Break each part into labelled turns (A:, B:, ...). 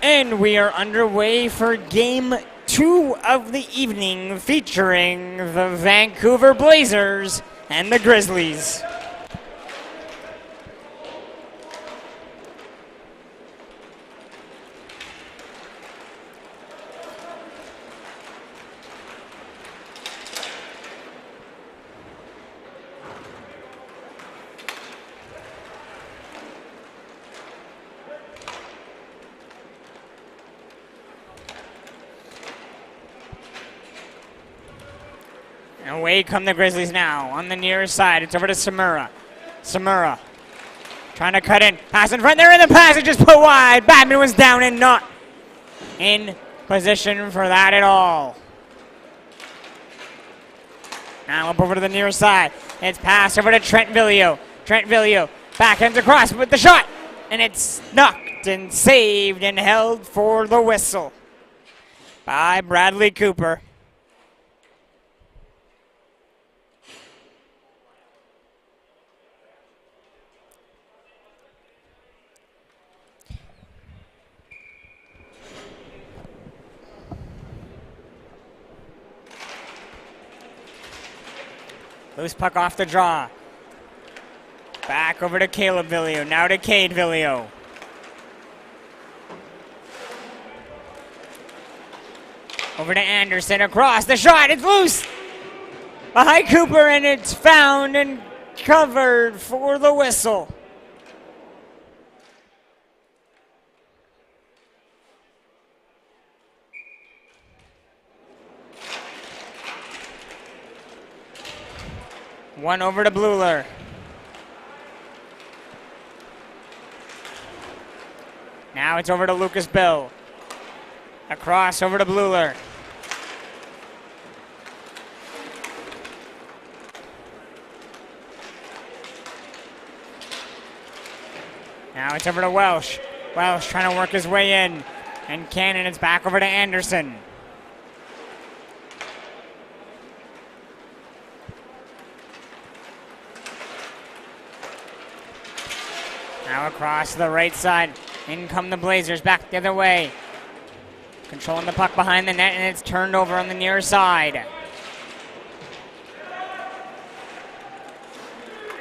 A: And we are underway for game 2 of the evening, featuring the Vancouver Blazers and the Grizzlies. Away come the Grizzlies now. On the near side, it's over to Samura. Samura trying to cut in. Pass in front. They're in the pass. It just put wide. Batman was down and not in position for that at all. Now up over to the near side. It's passed over to Trent Villio. Trent Villio backhands across with the shot. And it's knocked and saved and held for the whistle by Bradley Cooper. Loose puck off the draw. Back over to Caleb Villio. Now to Cade Villio. Over to Anderson. Across the shot. It's loose. Behind Cooper, and it's found and covered for the whistle. One over to Bluler. Now it's over to Lucas Bill. Across over to Bluler. Now it's over to Welsh. Welsh trying to work his way in. And Cannon, it's back over to Anderson. Now across the right side. In come the Blazers, back the other way. Controlling the puck behind the net, and it's turned over on the near side.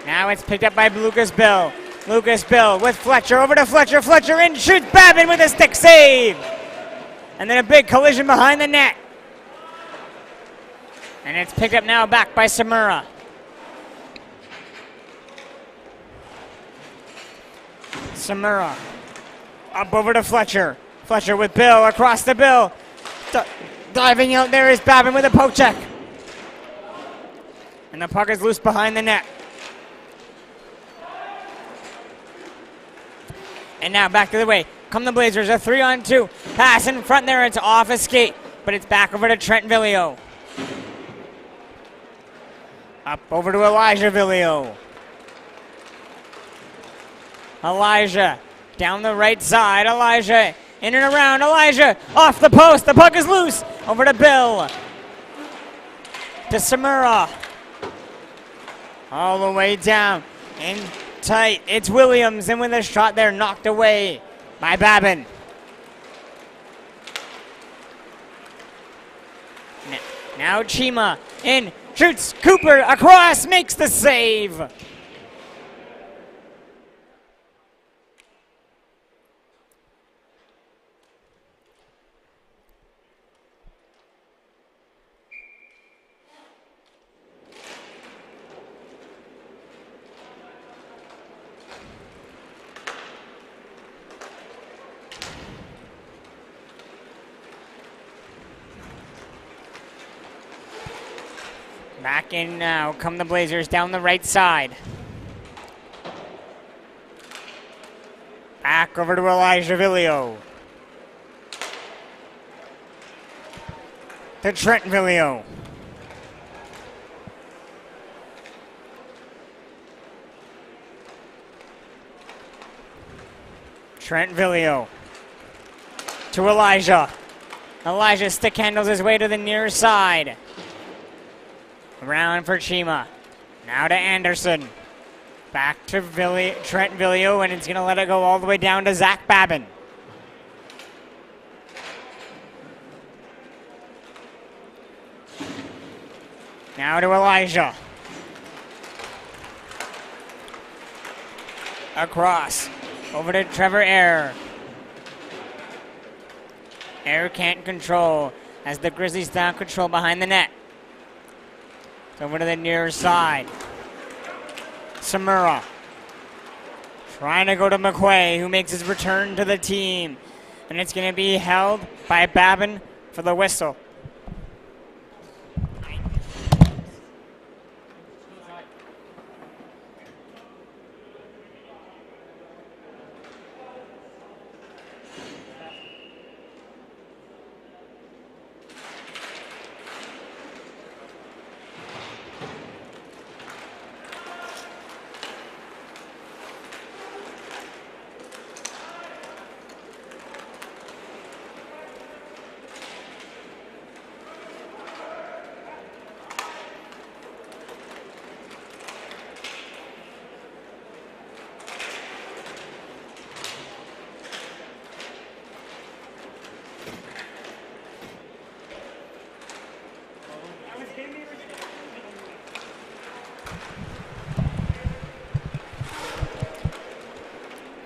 A: Now it's picked up by Lucas Bill. Lucas Bill with Fletcher, over to Fletcher. Fletcher in, shoots Babin with a stick save. And then a big collision behind the net. And it's picked up now back by Samura. Samura up over to Fletcher. Fletcher with Bill, across the Bill. Diving out there is Babin with a poke check. And the puck is loose behind the net. And now back to the way. Come the Blazers, a 3-on-2. Pass in front there, it's off a skate. But it's back over to Trent Villio. Up over to Elijah Villio. Elijah down the right side. Elijah in and around. Elijah off the post. The puck is loose. Over to Bill. To Samura. All the way down. In tight. It's Williams. And with a shot there, knocked away by Babin. Now Chima in. Shoots. Cooper across. Makes the save. Back in now, come the Blazers down the right side. Back over to Elijah Villio. To Trent Villio. Trent Villio. To Elijah. Elijah stick handles his way to the near side. Around for Chima. Now to Anderson. Back to Trent Villio, and it's going to let it go all the way down to Zach Babin. Now to Elijah. Across. Over to Trevor Air. Air can't control as the Grizzlies down control behind the net. Over to the near side. Samura. Trying to go to McQuay, who makes his return to the team. And it's going to be held by Babin for the whistle.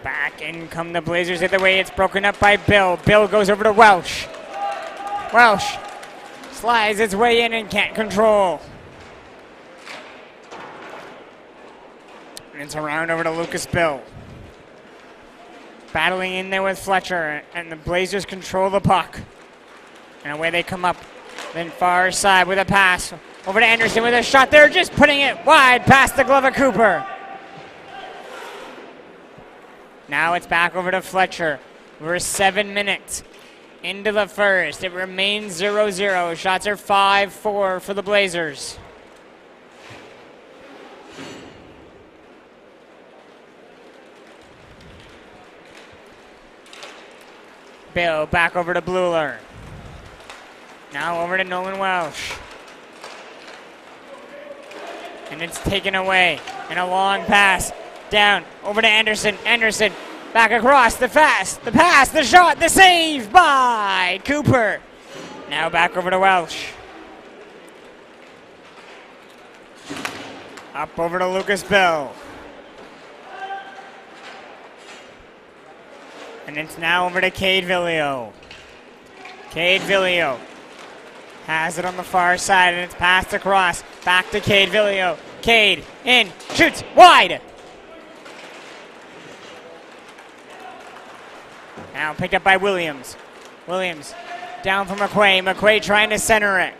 A: Back in come the Blazers the way. It's broken up by Bill. Bill goes over to Welsh. Welsh slides its way in and can't control. And it's around over to Lucas Bill. Battling in there with Fletcher, and the Blazers control the puck. And away they come up. Then far side with a pass. Over to Anderson with a shot there, just putting it wide past the glove of Cooper. Now it's back over to Fletcher. We're 7 minutes into the first. It remains 0-0. Shots are 5-4 for the Blazers. Bill back over to Bluler. Now over to Nolan Welsh. And it's taken away. And a long pass. Down, over to Anderson. Anderson, back across, the pass, the shot, the save by Cooper. Now back over to Welsh. Up over to Lucas Bill. And it's now over to Cade Villio. Cade Villio has it on the far side, and it's passed across. Back to Cade Villio. Cade in, shoots wide. Now picked up by Williams. Williams down for McQuay. McQuay trying to center it.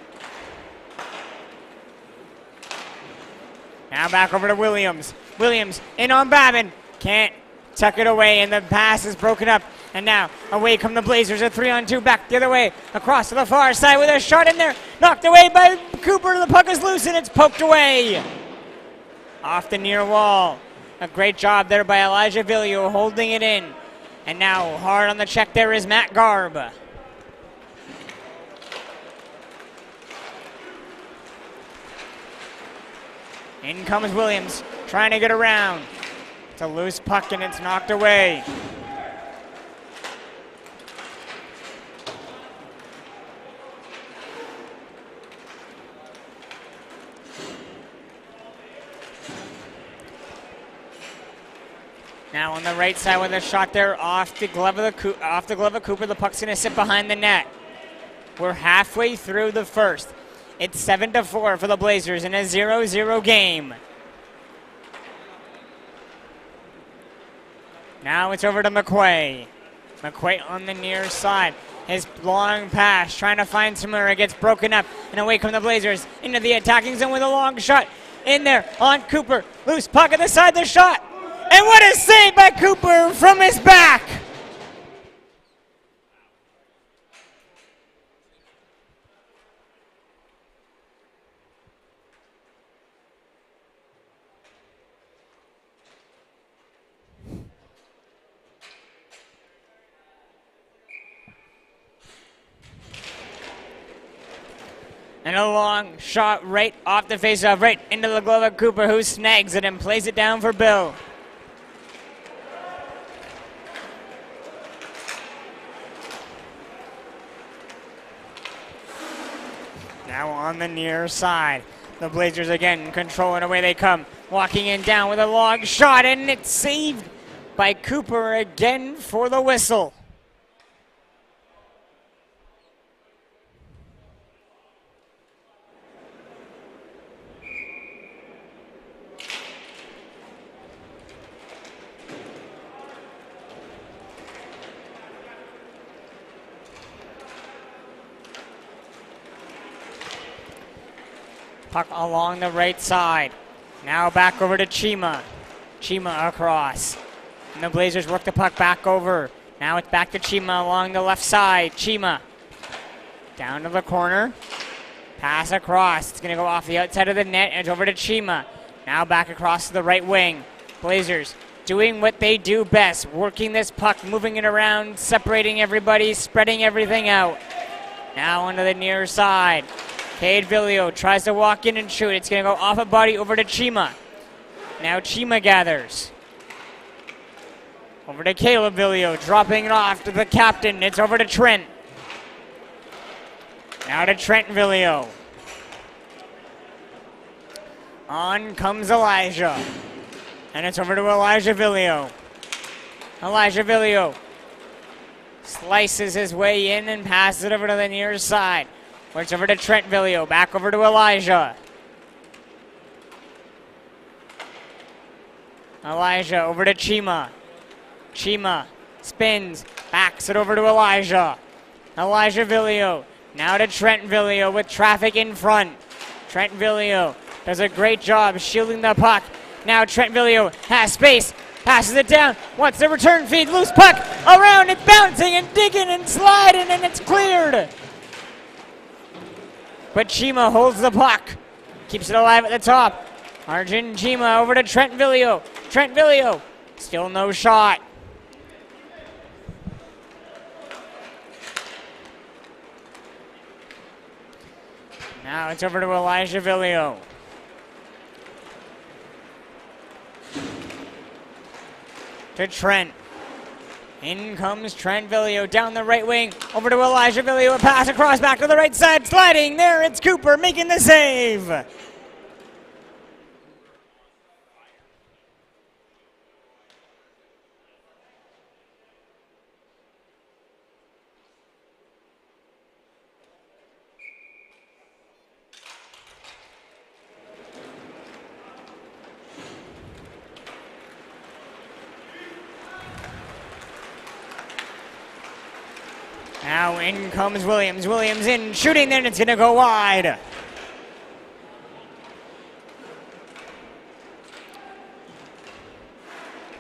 A: Now back over to Williams. Williams in on Babin. Can't tuck it away, and the pass is broken up. And now away come the Blazers. A 3-on-2 back the other way. Across to the far side with a shot in there. Knocked away by Cooper. The puck is loose and it's poked away. Off the near wall. A great job there by Elijah Villio holding it in. And now hard on the check there is Matt Garb. In comes Williams, trying to get around. It's a loose puck and it's knocked away. Now on the right side with a shot there off the glove of Cooper. The puck's gonna sit behind the net. We're halfway through the first. It's 7-4 for the Blazers in a 0-0 game. Now it's over to McQuay. McQuay on the near side. His long pass, trying to find Samura, gets broken up, and away come the Blazers into the attacking zone with a long shot. In there on Cooper. Loose puck at the side, the shot. And what a save by Cooper from his back. And a long shot right off the faceoff, right into the glove of Cooper, who snags it and plays it down for Bill. Now on the near side. The Blazers again controlling away they come. Walking in down with a long shot, and it's saved by Cooper again for the whistle. Puck along the right side. Now back over to Chima. Chima across. And the Blazers work the puck back over. Now it's back to Chima along the left side. Chima down to the corner. Pass across. It's going to go off the outside of the net, and it's over to Chima. Now back across to the right wing. Blazers doing what they do best. Working this puck, moving it around, separating everybody, spreading everything out. Now onto the near side. Cade Villio tries to walk in and shoot. It's going to go off a body over to Chima. Now Chima gathers. Over to Caleb Villio, dropping it off to the captain. It's over to Trent. Now to Trent Villio. On comes Elijah. And it's over to Elijah Villio. Elijah Villio slices his way in and passes it over to the near side. Where it's over to Trent Villio, back over to Elijah. Elijah over to Chima. Chima spins, backs it over to Elijah. Elijah Villio, now to Trent Villio with traffic in front. Trent Villio does a great job shielding the puck. Now Trent Villio has space, passes it down, wants the return feed, loose puck around, it's bouncing and digging and sliding, and it's cleared. But Chima holds the puck, keeps it alive at the top. Arjun Chima over to Trent Villio. Trent Villio, still no shot. Now it's over to Elijah Villio. To Trent. In comes Trent Villio down the right wing. Over to Elijah Villio. A pass across back to the right side. Sliding. There it's Cooper making the save. Now in comes Williams. Williams in, shooting, then it's going to go wide.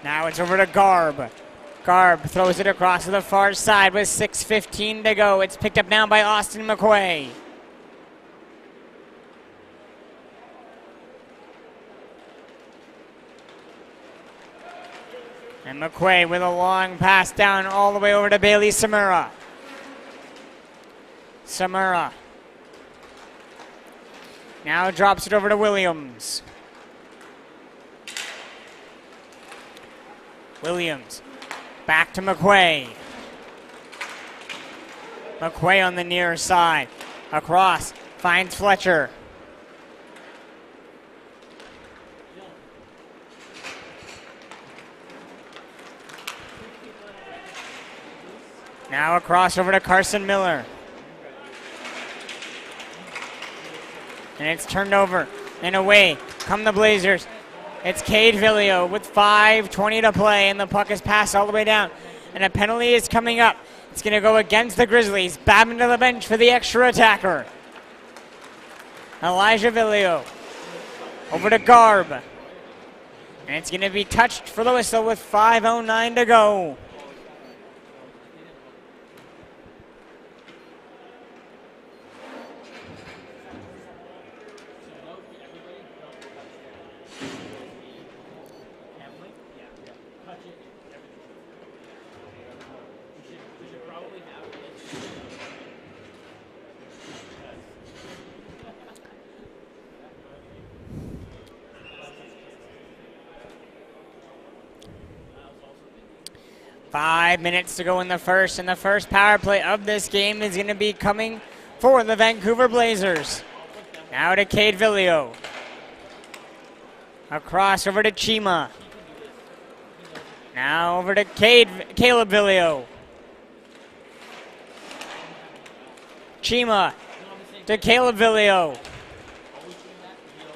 A: Now it's over to Garb. Garb throws it across to the far side with 6:15 to go. It's picked up now by Austin McQuay. And McQuay with a long pass down all the way over to Bailey Samura. Samura now drops it over to Williams. Williams back to McQuay. McQuay on the near side. Across, finds Fletcher. Now across over to Carson Miller. And it's turned over and away come the Blazers. It's Cade Villio with 5:20 to play, and the puck is passed all the way down. And a penalty is coming up. It's going to go against the Grizzlies. Babin to the bench for the extra attacker. Elijah Villio over to Garb. And it's going to be touched for the whistle with 5:09 to go. Five minutes to go in the first, and the first power play of this game is going to be coming for the Vancouver Blazers. Now to Cade Villio. Across over to Chima. Now over to Caleb Villio. Chima to Caleb Villio.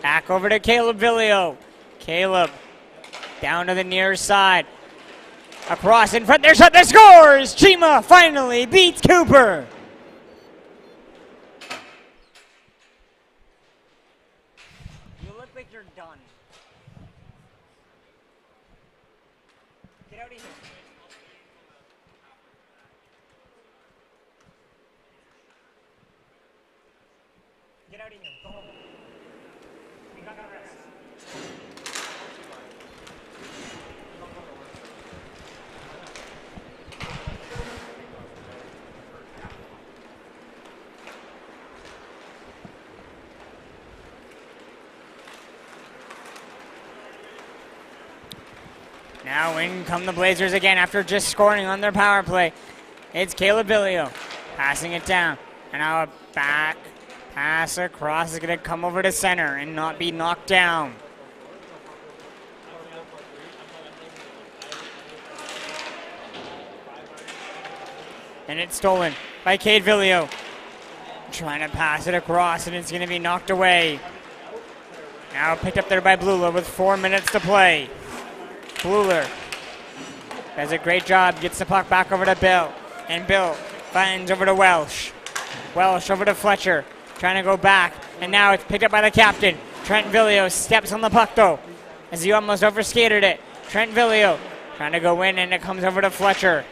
A: Back over to Caleb Villio. Caleb down to the near side. Across in front, there's shot, there scores! Chima finally beats Cooper. You look like you're done. Get out of here. Get out of here. Go home. We got to rest. Now in come the Blazers again after just scoring on their power play. It's Caleb Villio passing it down. And now a back pass across is going to come over to center and not be knocked down. And it's stolen by Cade Villio. Trying to pass it across and it's going to be knocked away. Now picked up there by Blula with 4 minutes to play. Bluler does a great job, gets the puck back over to Bill, and Bill finds over to Welsh. Welsh over to Fletcher, trying to go back, and now it's picked up by the captain. Trent Villio steps on the puck though, as he almost overskated it. Trent Villio trying to go in, and it comes over to Fletcher.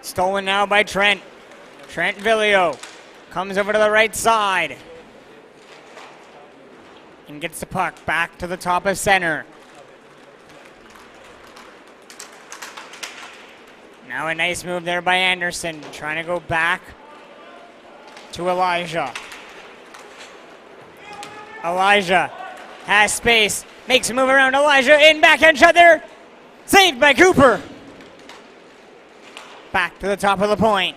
A: Stolen now by Trent. Trent Villio comes over to the right side and gets the puck back to the top of center. Now a nice move there by Anderson, trying to go back to Elijah. Elijah has space, makes a move around Elijah, in backhand shot there, saved by Cooper. Back to the top of the point.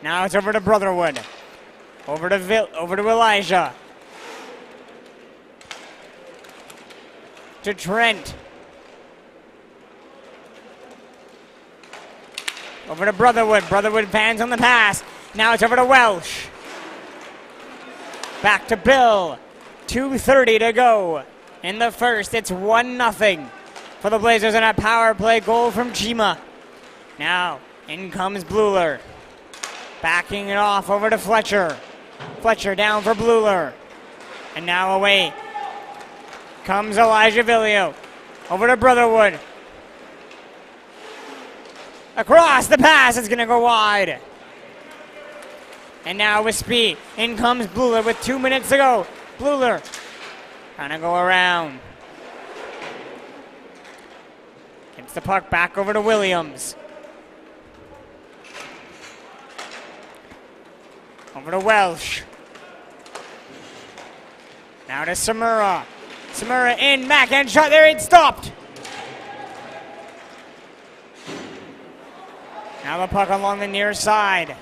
A: Now it's over to Brotherwood. Over to Elijah. To Trent. Over to Brotherwood. Brotherwood fans on the pass. Now it's over to Welsh. Back to Bill. 2:30 to go. In the first, it's 1-0 for the Blazers and a power play goal from Chima. Now, in comes Bluler. Backing it off over to Fletcher. Fletcher down for Bluler. And now away comes Elijah Villio. Over to Brotherwood. Across the pass, it's going to go wide. And now with speed, in comes Bluler with 2 minutes to go. Bluler trying to go around. Gets the puck back over to Williams. Over to Welsh. Now to Samura. Samura in, backhand shot there, it's stopped. Now the puck along the near side.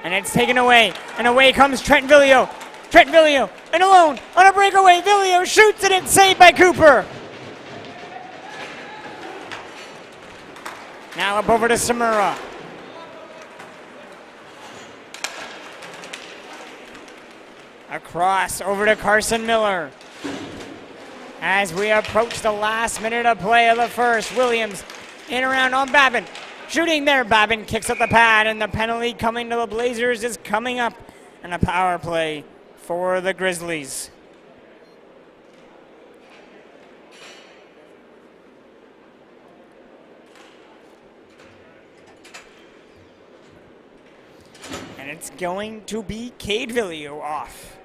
A: And it's taken away. And away comes Trent Villio. Trent Villio, and alone, on a breakaway. Villio shoots it, and saved by Cooper. Now up over to Samura. Across over to Carson Miller. As we approach the last minute of play of the first, Williams in around on Babin. Shooting there, Babin kicks up the pad, and the penalty coming to the Blazers is coming up. And a power play for the Grizzlies. And it's going to be Cade Villio off.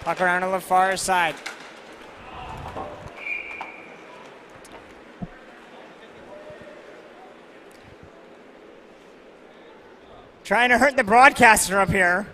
A: Puck around to the far side. Trying to hurt the broadcaster up here.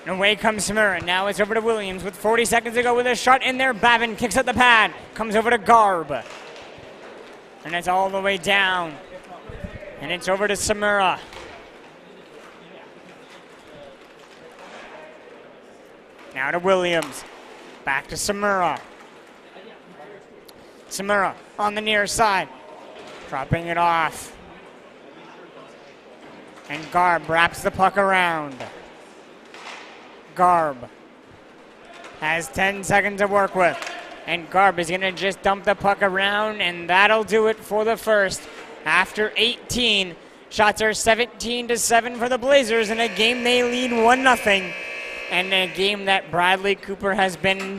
A: And away comes Samura. Now it's over to Williams with 40 seconds to go with a shot in there. Babin kicks at the pad. Comes over to Garb. And it's all the way down. And it's over to Samura. Now to Williams. Back to Samura. Samura on the near side. Dropping it off. And Garb wraps the puck around. Garb has 10 seconds to work with. And Garb is going to just dump the puck around, and that'll do it for the first. After 18, shots are 17-7 for the Blazers in a game they lead 1-0. And a game that Bradley Cooper has been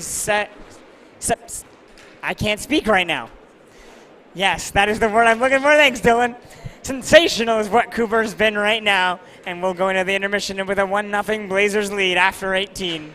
A: I can't speak right now. Yes, that is the word I'm looking for. Thanks, Dylan. Sensational is what Cooper's been right now. And we'll go into the intermission with a 1-0 Blazers lead after 18.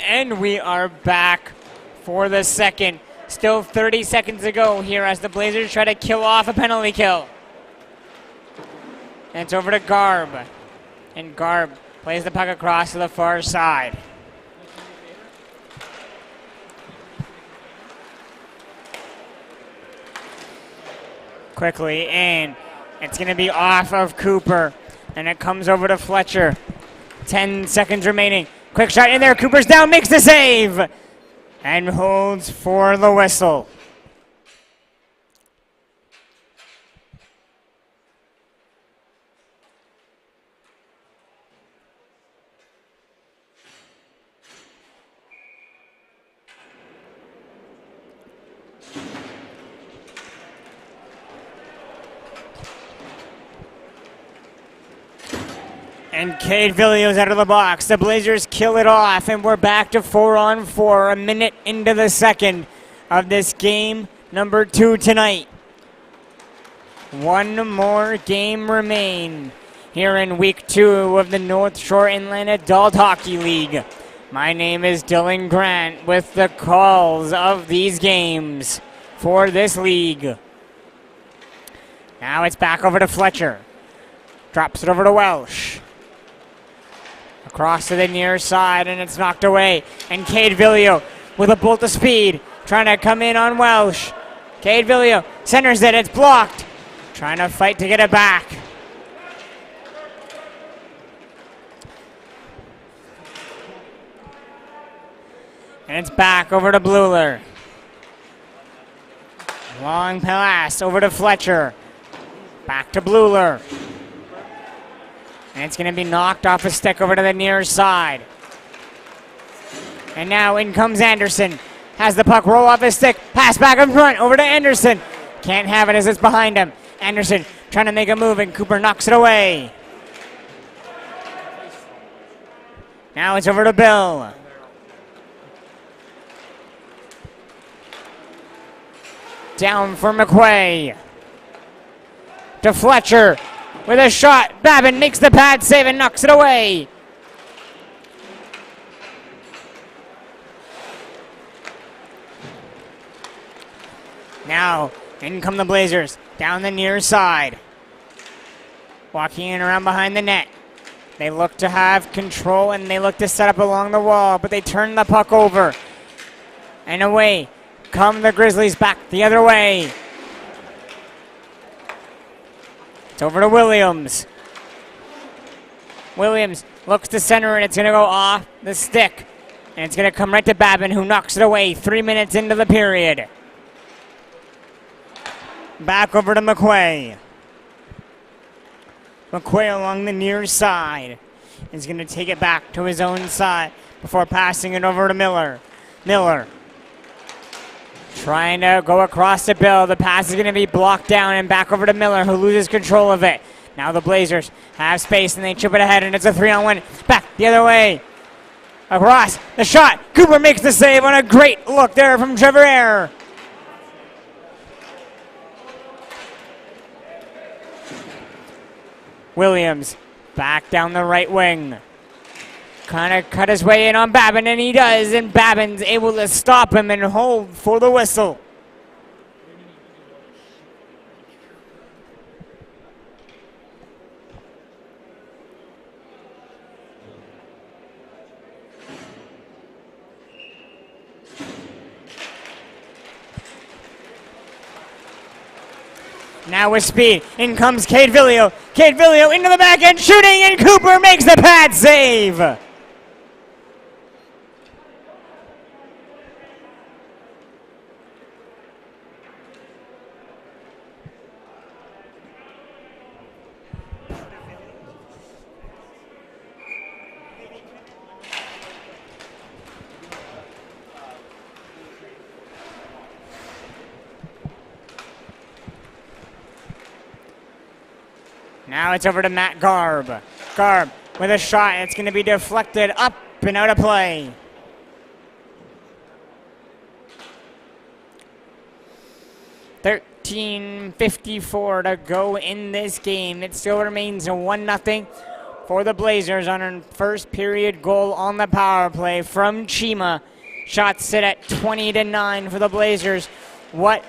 A: And we are back for the second. Still 30 seconds to go here as the Blazers try to kill off a penalty kill. And it's over to Garb. And Garb plays the puck across to the far side. Quickly in. It's going to be off of Cooper. And it comes over to Fletcher. 10 seconds remaining. Quick shot in there. Cooper's down, makes the save. And holds for the whistle. And Cade Villiers out of the box. The Blazers kill it off, and we're back to 4-on-4, a minute into the second of this game number 2 tonight. One more game remain here in week 2 of the North Shore Inland Adult Hockey League. My name is Dylan Grant with the calls of these games for this league. Now it's back over to Fletcher. Drops it over to Welsh. Across to the near side, and it's knocked away. And Cade Villio with a bolt of speed, trying to come in on Welsh. Cade Villio centers it, it's blocked. Trying to fight to get it back. And it's back over to Bluler. Long pass over to Fletcher. Back to Bluler. And it's going to be knocked off a stick over to the near side. And now in comes Anderson. Has the puck roll off his stick. Pass back in front over to Anderson. Can't have it as it's behind him. Anderson trying to make a move, and Cooper knocks it away. Now it's over to Bill. Down for McQuay. To Fletcher with a shot. Babin makes the pad save and knocks it away. Now, in come the Blazers. Down the near side. Walking in around behind the net. They look to have control and they look to set up along the wall, but they turn the puck over. And away come the Grizzlies back the other way. It's over to Williams. Williams looks to center, and it's going to go off the stick. And it's going to come right to Babin, who knocks it away 3 minutes into the period. Back over to McQuay. McQuay along the near side is going to take it back to his own side before passing it over to Miller. Miller trying to go across to Bill. The pass is going to be blocked down, and back over to Miller, who loses control of it. Now the Blazers have space, and they chip it ahead, and it's a 3-on-1. Back the other way. Across the shot. Cooper makes the save on a great look there from Trevor Eyre. Williams back down the right wing. Kind of cut his way in on Babin, and he does, and Babin's able to stop him and hold for the whistle. Now with speed, in comes Cade Villio. Cade Villio into the back end, shooting, and Cooper makes the pad save. Now it's over to Matt Garb. Garb with a shot. It's going to be deflected up and out of play. $13:54 to go in this game. It still remains a 1-0 for the Blazers on a first period goal on the power play from Chima. Shots sit at 20-9 for the Blazers. What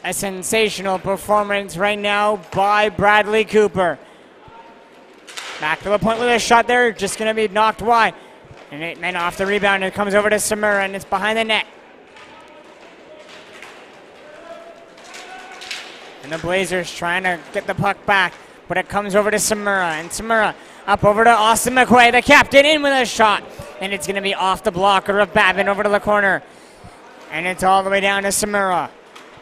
A: a sensational performance right now by Bradley Cooper. Back to the point with a shot there, just going to be knocked wide. And it meant off the rebound, it comes over to Samura, and it's behind the net. And the Blazers trying to get the puck back, but it comes over to Samura, and Samura up over to Austin McQuay, the captain, in with a shot. And it's going to be off the blocker of Babin over to the corner. And it's all the way down to Samura.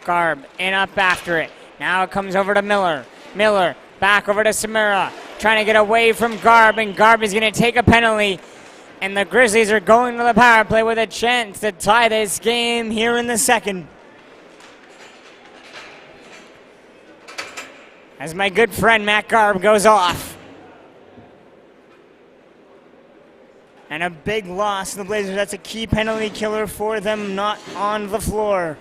A: Garb in up after it. Now it comes over to Miller. Miller back over to Samura. Trying to get away from Garb, and Garb is going to take a penalty. And the Grizzlies are going to the power play with a chance to tie this game here in the second. As my good friend Matt Garb goes off. And a big loss to the Blazers. That's a key penalty killer for them, not on the floor.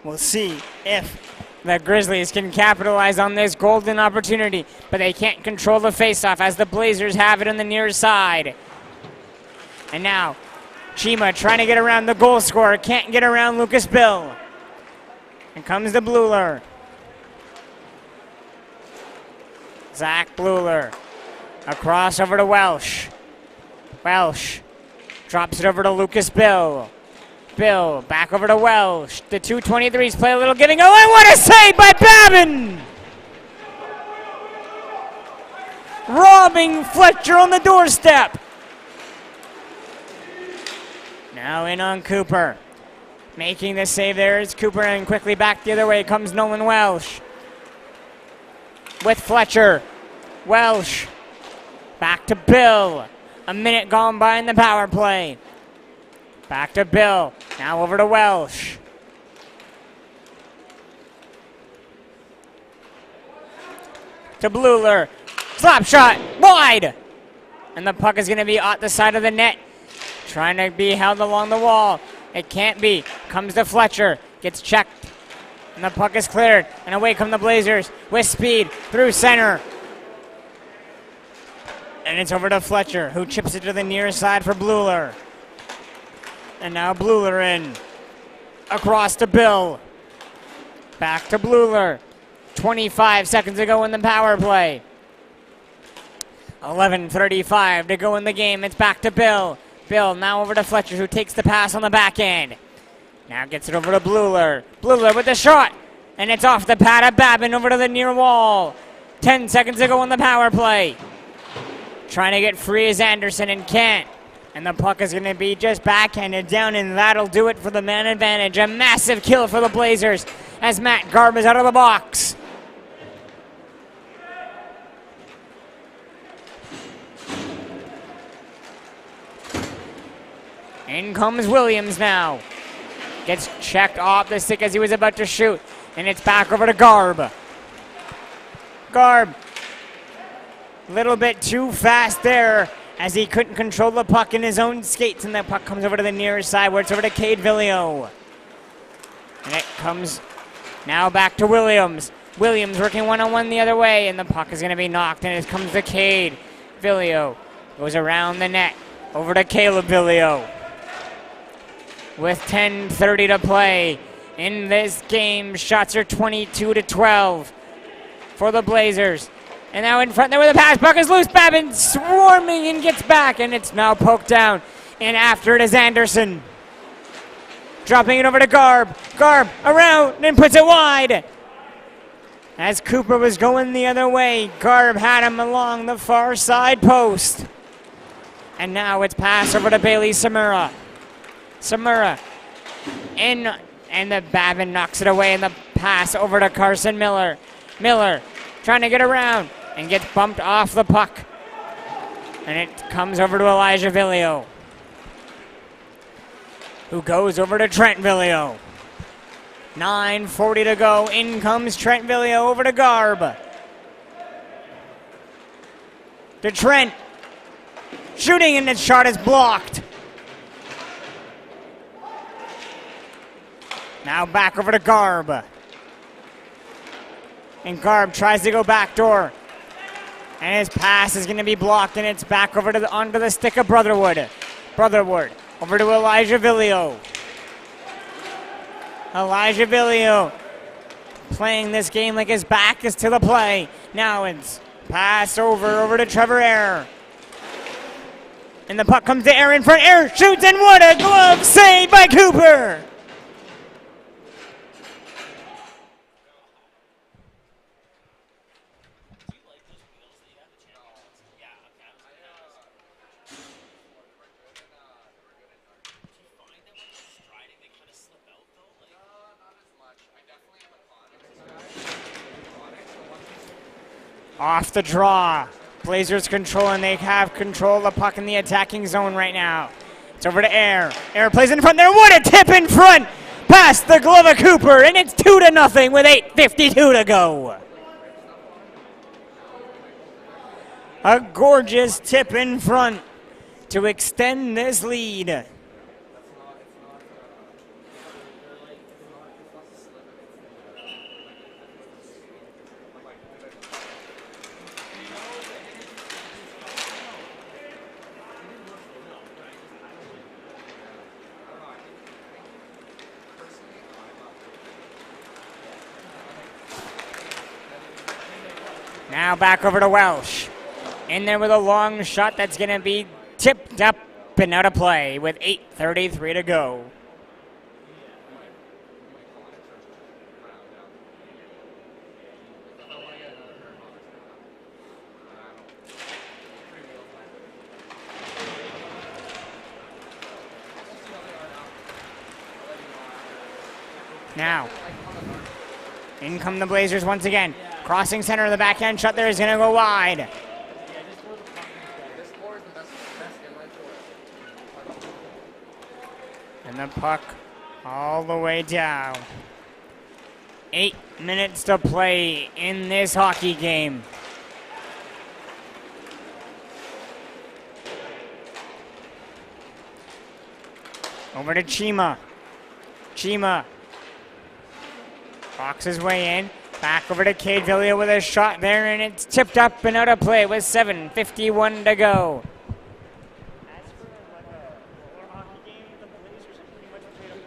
A: We'll see if The Grizzlies can capitalize on this golden opportunity, but they can't control the faceoff as the Blazers have it on the near side. And now, Chima trying to get around the goal scorer, can't get around Lucas Bill. And comes the Bluler. Zach Bluler. Across over to Welsh. Welsh drops it over to Lucas Bill. Bill back over to Welsh. The 223s play a little giving. Oh, and what a save by Babin! Robbing Fletcher on the doorstep. Now in on Cooper. Making the save there is Cooper, and quickly back the other way comes Nolan Welsh. With Fletcher. Welsh. Back to Bill. A minute gone by in the power play. Back to Bill. Now over to Welsh. To Bluler. Slap shot. Wide. And the puck is going to be at the side of the net. Trying to be held along the wall. It can't be. Comes to Fletcher. Gets checked. And the puck is cleared. And away come the Blazers with speed through center. And it's over to Fletcher, who chips it to the near side for Bluler. And now Bluler in. Across to Bill. Back to Bluler. 25 seconds to go in the power play. 11:35 to go in the game. It's back to Bill. Bill now over to Fletcher, who takes the pass on the back end. Now gets it over to Bluler. Bluler with the shot. And it's off the pad of Babin over to the near wall. 10 seconds to go in the power play. Trying to get free as Anderson and can't. And the puck is going to be just backhanded down, and that'll do it for the man advantage. A massive kill for the Blazers as Matt Garb is out of the box. In comes Williams now. Gets checked off the stick as he was about to shoot. And it's back over to Garb. Garb. Little bit too fast there as he couldn't control the puck in his own skates, and the puck comes over to the near side where it's over to Cade Villio. And it comes now back to Williams. Williams working one-on-one the other way, and the puck is going to be knocked, and it comes to Cade Villio. Goes around the net over to Caleb Villio. With 10:30 to play in this game, shots are 22-12 for the Blazers. And now in front there with a pass. Puck is loose. Babin swarming and gets back. And it's now poked down. And after it is Anderson. Dropping it over to Garb. Garb around and puts it wide. As Cooper was going the other way, Garb had him along the far side post. And now it's pass over to Bailey Samura. Samura in. And the Babin knocks it away. And the pass over to Carson Miller. Miller trying to get around and gets bumped off the puck. And it comes over to Elijah Villio, who goes over to Trent Villio. 9:40 to go. In comes Trent Villio over to Garb. To Trent. Shooting, and the shot is blocked. Now back over to Garb. And Garb tries to go backdoor. And his pass is going to be blocked, and it's back over to onto the stick of Brotherwood. Brotherwood over to Elijah Villio. Elijah Villio playing this game like his back is to the play. Now it's pass over to Trevor Eyre. And the puck comes to Eyre in front. Eyre shoots, and what a glove save by Cooper! Off the draw. Blazers control, and they have control of the puck in the attacking zone right now. It's over to Eyre. Eyre plays in front there. What a tip in front! Past the glove of Cooper, and it's 2-0 with 8:52 to go. A gorgeous tip in front to extend this lead. Now back over to Welsh. In there with a long shot that's going to be tipped up and out of play with 8:33 to go. Now, in come the Blazers once again. Crossing center, the backhand shot there is going to go wide. And the puck all the way down. 8 minutes to play in this hockey game. Over to Chima. Chima walks his way in. Back over to Cade Villia with a shot there, and it's tipped up and out of play with 7:51 to go. As for like a roller hockey game, the Blazers have pretty much played up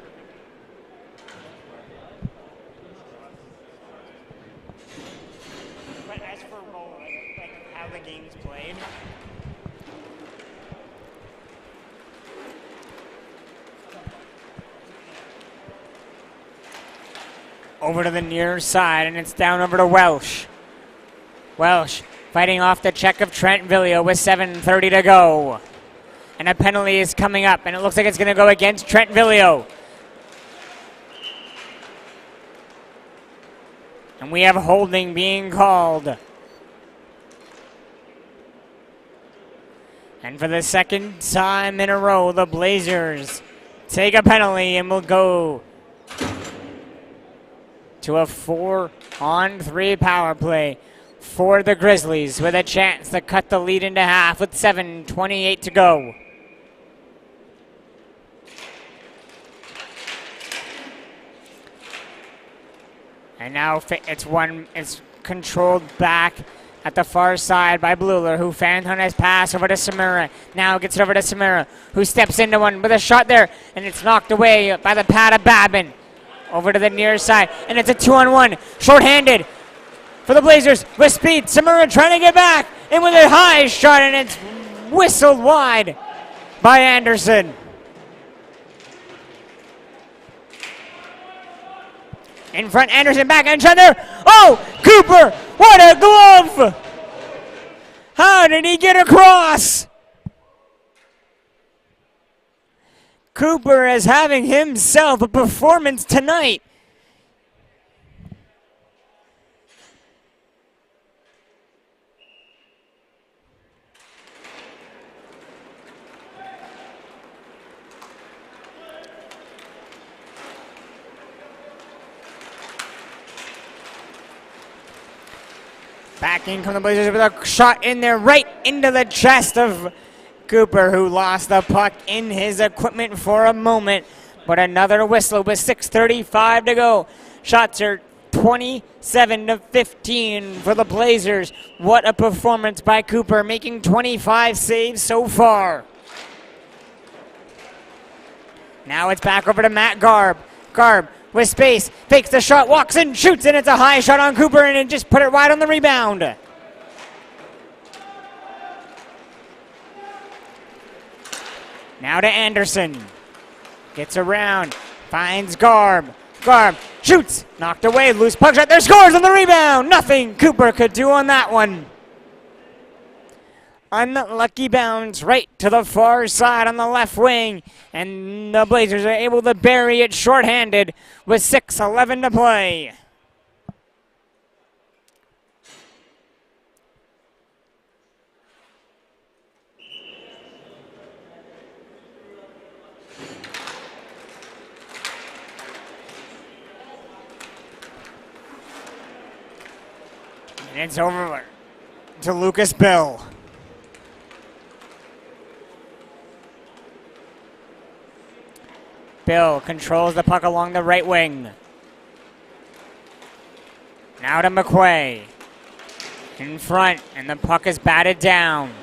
A: But as for roller, like how the game's played, over to the near side, and it's down over to Welsh. Welsh fighting off the check of Trent Villia with 7:30 to go. And a penalty is coming up, and it looks like it's going to go against Trent Villia. And we have holding being called. And for the second time in a row, the Blazers take a penalty and will go to a 4-on-3 power play for the Grizzlies with a chance to cut the lead into half with 7:28 to go. And now it's controlled back at the far side by Bluler, who fans on his pass over to Samura. Now gets it over to Samura, who steps into one with a shot there, and it's knocked away by the pad of Babin. Over to the near side, and it's a 2-on-1. Short-handed for the Blazers with speed. Samura trying to get back, and with a high shot, and it's whistled wide by Anderson. In front, Anderson back and shot there. Oh, Cooper, what a glove! How did he get across? Cooper is having himself a performance tonight. Back in come the Blazers with a shot in there right into the chest of Cooper, who lost the puck in his equipment for a moment. But another whistle with 6:35 to go. Shots are 27-15 for the Blazers. What a performance by Cooper, making 25 saves so far. Now it's back over to Matt Garb. Garb with space, fakes the shot, walks in, shoots, and it's a high shot on Cooper, and it just put it right on the rebound. Now to Anderson. Gets around, finds Garb. Garb shoots, knocked away, loose puck shot, there, scores on the rebound. Nothing Cooper could do on that one. Unlucky bounce right to the far side on the left wing, and the Blazers are able to bury it shorthanded with 6:11 to play. And it's over to Lucas Bill. Bill controls the puck along the right wing. Now to McQuay. In front, and the puck is batted down.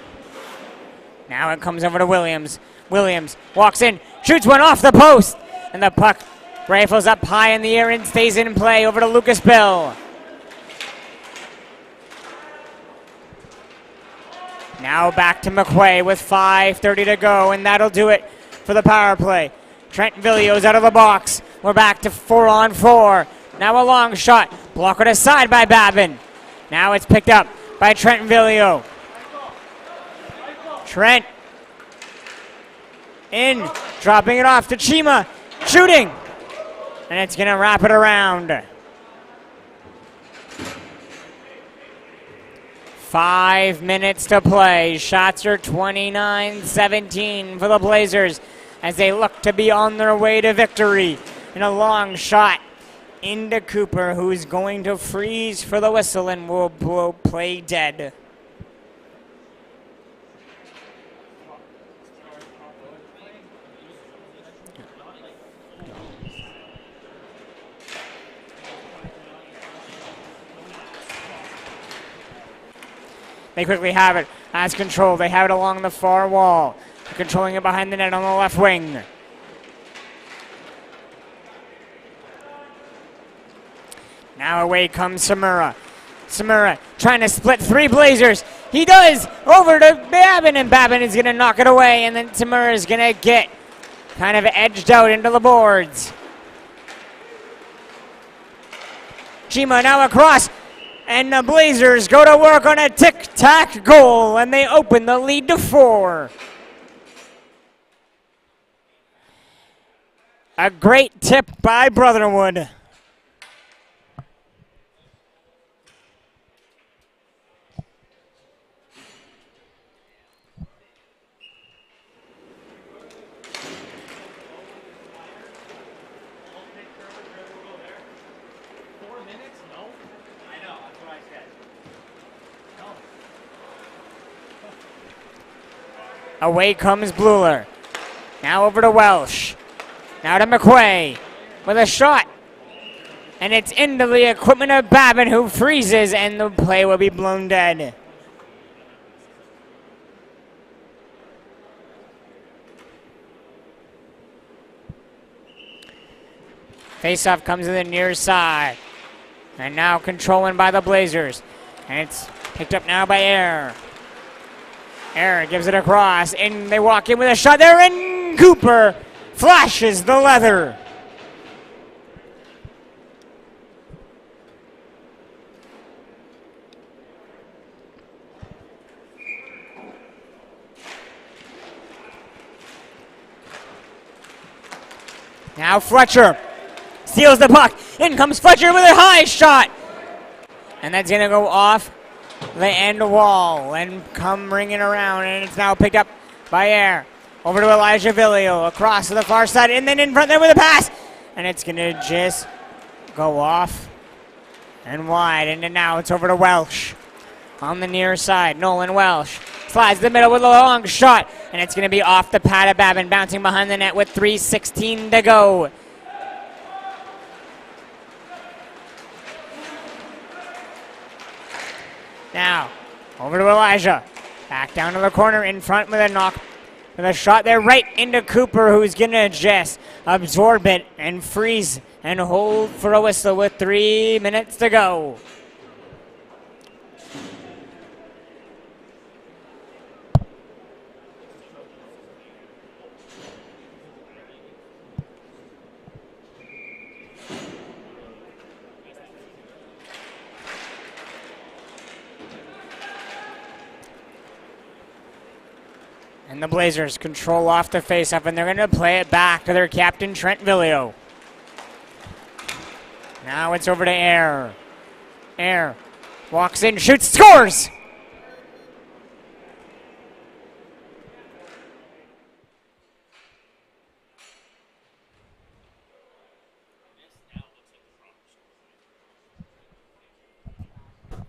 A: Now it comes over to Williams. Williams walks in, shoots one off the post, and the puck rifles up high in the air and stays in play over to Lucas Bill. Now back to McQuay with 5:30 to go, and that'll do it for the power play. Trent Villio's out of the box. We're back to 4-on-4. Now a long shot. Blocked aside by Babin. Now it's picked up by Trent Villio. Trent in, dropping it off to Chima. Shooting. And it's going to wrap it around. 5 minutes to play. Shots are 29-17 for the Blazers as they look to be on their way to victory. And a long shot into Cooper, who's going to freeze for the whistle and will play dead. They quickly have it as control. They have it along the far wall. They're controlling it behind the net on the left wing. Now away comes Samura. Samura trying to split three Blazers. He does! Over to Babin, and Babin is going to knock it away, and then Samura is going to get kind of edged out into the boards. Chima now across. And the Blazers go to work on a tic-tac goal, and they open the lead to 4. A great tip by Brotherwood. Away comes Bluler. Now over to Welsh. Now to McQuay with a shot. And it's into the equipment of Babin, who freezes, and the play will be blown dead. Faceoff comes to the near side. And now controlling by the Blazers. And it's picked up now by Air. Air gives it across, and they walk in with a shot there, and Cooper flashes the leather. Now Fletcher steals the puck. In comes Fletcher with a high shot. And that's going to go off the end wall and come ringing around, and it's now picked up by Air. Over to Elijah Villio, across to the far side, and then in front there with a pass. And it's going to just go off and wide, and now it's over to Welsh. On the near side, Nolan Welsh slides the middle with a long shot, and it's going to be off the pad of Babin, bouncing behind the net with 3:16 to go. Now, over to Elijah. Back down to the corner, in front with a knock. With a shot there right into Cooper, who's going to just absorb it and freeze and hold for a whistle with 3 minutes to go. And the Blazers control off the faceoff, and they're going to play it back to their captain, Trent Villio. Now it's over to Air. Air walks in, shoots, scores!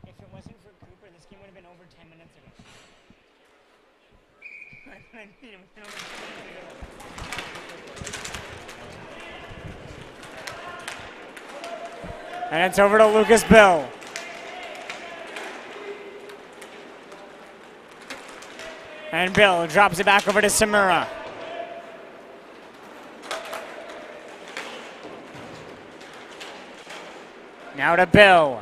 A: If it wasn't for Cooper, this game would have been over 10 minutes ago. And it's over to Lucas Bill. And Bill drops it back over to Samura. Now to Bill.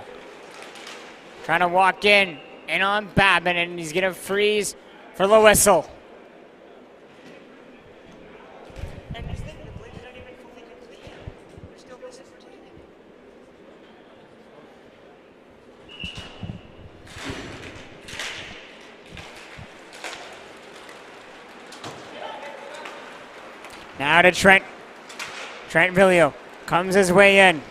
A: Trying to walk in. in on Babin, and he's going to freeze for the whistle. Now to Trent. Trent Villio comes his way in.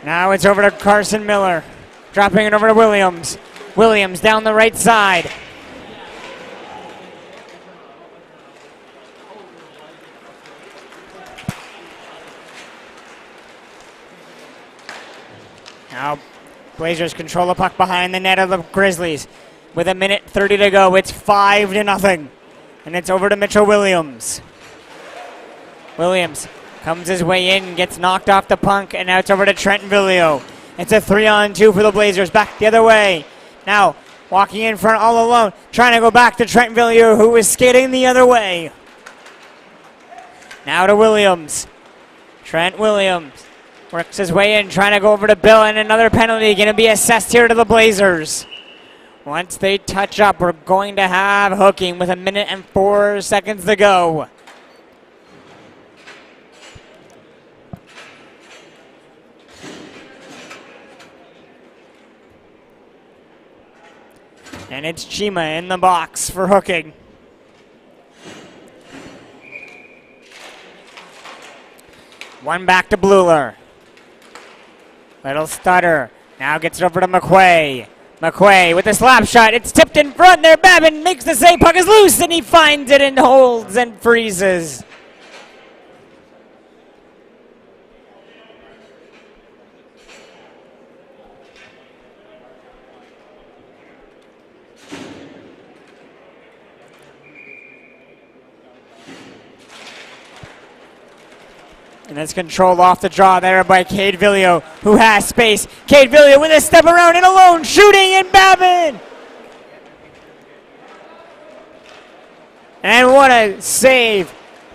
A: Now it's over to Carson Miller. Dropping it over to Williams. Williams down the right side. Now Blazers control the puck behind the net of the Grizzlies. With 1:30 to go, it's 5-0. And it's over to Mitchell Williams. Williams comes his way in, gets knocked off the puck, and now it's over to Trent Villio. It's a 3-on-2 for the Blazers. Back the other way. Now walking in front all alone, trying to go back to Trent Villio, who is skating the other way. Now to Williams. Trent Williams works his way in, trying to go over to Bill, and another penalty going to be assessed here to the Blazers. Once they touch up, we're going to have hooking with 1:04 to go. And it's Chima in the box for hooking. One back to Bluler. Little stutter. Now gets it over to McQuay. McQuay with a slap shot. It's tipped in front there. Babin makes the save. Puck is loose, and he finds it and holds and freezes. And it's controlled off the draw there by Cade Villio, who has space. Cade Villio with a step around and alone, shooting in Babin. And what a save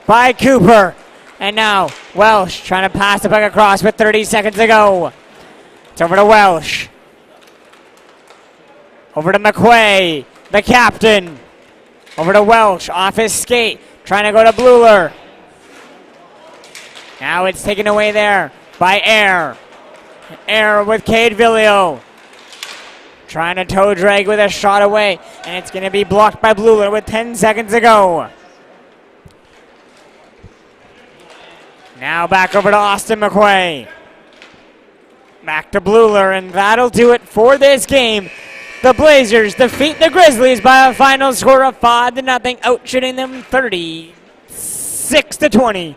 A: by Cooper. And now Welsh trying to pass the puck across with 30 seconds to go. It's over to Welsh. Over to McQuay, the captain. Over to Welsh, off his skate, trying to go to Bluler. Now it's taken away there by Air. Air with Cade Villio. Trying to toe drag with a shot away. And it's going to be blocked by Bluler with 10 seconds to go. Now back over to Austin McQuay. Back to Bluler, and that'll do it for this game. The Blazers defeat the Grizzlies by a final score of 5-0, outshooting them 36-20.